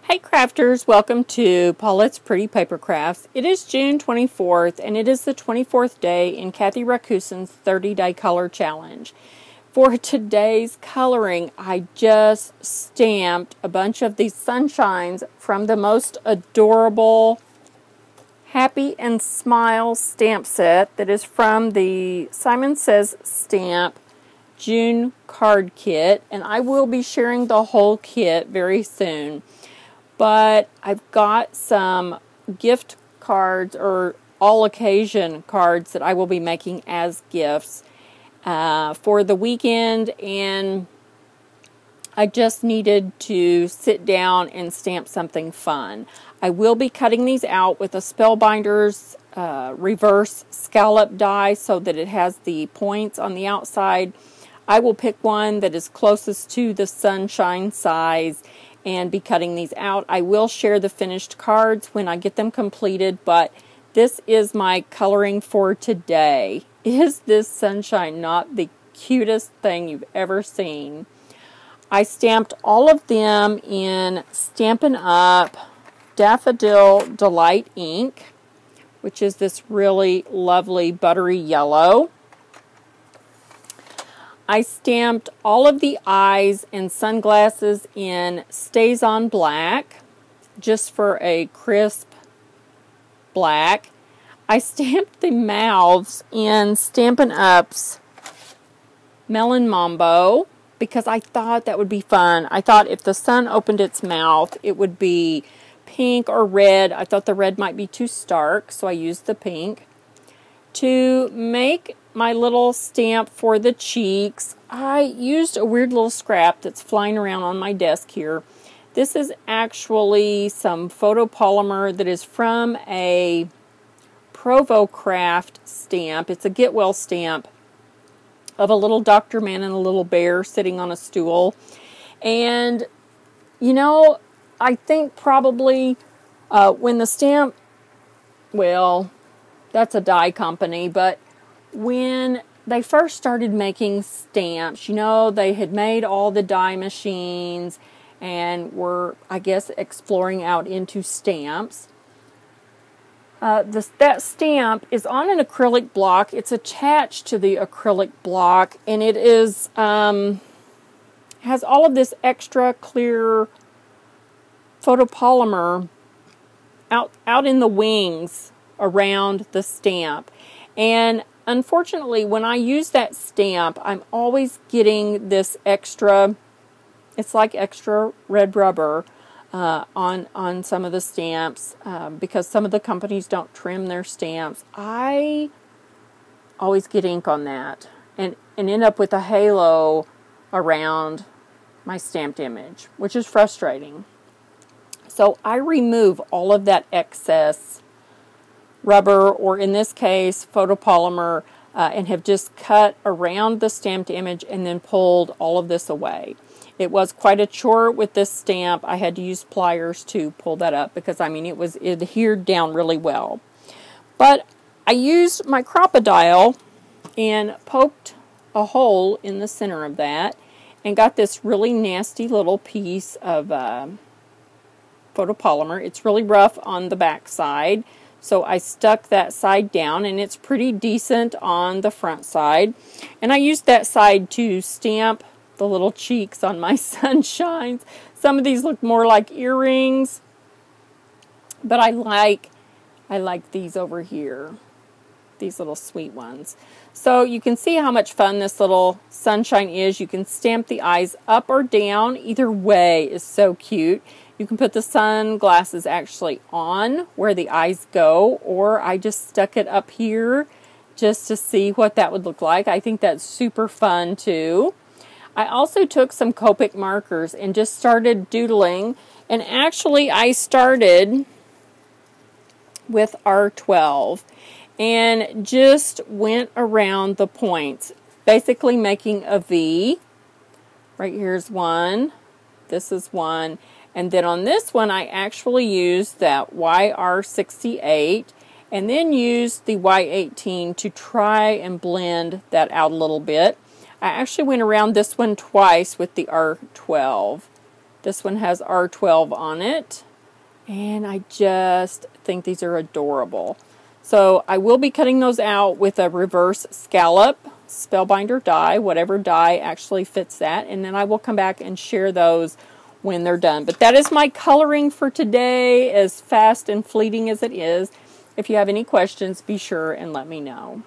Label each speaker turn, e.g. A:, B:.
A: Hey crafters, welcome to Paulette's Pretty Paper Crafts. It is June 24th and it is the 24th day in Kathy Racusin's 30-day color challenge. For today's coloring, I just stamped a bunch of these sunshines from the most adorable Happy and Smile stamp set that is from the Simon Says Stamp June card kit, and I will be sharing the whole kit very soon. But I've got some gift cards or all occasion cards that I will be making as gifts for the weekend, and I just needed to sit down and stamp something fun. I will be cutting these out with a Spellbinders reverse scallop die so that it has the points on the outside. I will pick one that is closest to the sunshine size and be cutting these out. I will share the finished cards when I get them completed, but this is my coloring for today. Is this sunshine not the cutest thing you've ever seen? I stamped all of them in Stampin' Up! Daffodil Delight ink, which is this really lovely buttery yellow. I stamped all of the eyes and sunglasses in Stays On Black, just for a crisp black. I stamped the mouths in Stampin' Up's Melon Mambo, because I thought that would be fun. I thought if the sun opened its mouth, it would be pink or red. I thought the red might be too stark, so I used the pink. To make my little stamp for the cheeks, I used a weird little scrap that's flying around on my desk here. This is actually some photopolymer that is from a Provo Craft stamp. It's a Get Well stamp of a little Dr. Man and a little bear sitting on a stool. And, you know, I think probably when the stamp, well, that's a die company, but when they first started making stamps, you know, they had made all the die machines and were, I guess, exploring out into stamps. That stamp is on an acrylic block. It's attached to the acrylic block, and it is has all of this extra clear photopolymer out in the wings around the stamp. And unfortunately, when I use that stamp, I'm always getting this extra, it's like extra red rubber on some of the stamps because some of the companies don't trim their stamps. I always get ink on that and end up with a halo around my stamped image, which is frustrating. So I remove all of that excess rubber, or in this case photopolymer, and have just cut around the stamped image and then pulled all of this away. It was quite a chore with this stamp. I had to use pliers to pull that up because, I mean, it adhered down really well. But I used my Crop-A-Dile and poked a hole in the center of that and got this really nasty little piece of photopolymer. It's really rough on the back side, so I stuck that side down, and it's pretty decent on the front side. And I used that side to stamp the little cheeks on my sunshines. Some of these look more like earrings, but I like these over here, these little sweet ones. So you can see how much fun this little sunshine is. You can stamp the eyes up or down. Either way is so cute. You can put the sunglasses actually on where the eyes go, or I just stuck it up here just to see what that would look like. I think that's super fun too. I also took some Copic markers and just started doodling, and actually I started with R12 and just went around the points, basically making a V. Right here's one, this is one, and then on this one I actually used that YR68 and then used the Y18 to try and blend that out a little bit. I actually went around this one twice with the R12. This one has R12 on it. And I just think these are adorable. So I will be cutting those out with a reverse scallop spellbinder die, whatever die actually fits that. And then I will come back and share those when they're done. But that is my coloring for today, as fast and fleeting as it is. If you have any questions, be sure and let me know.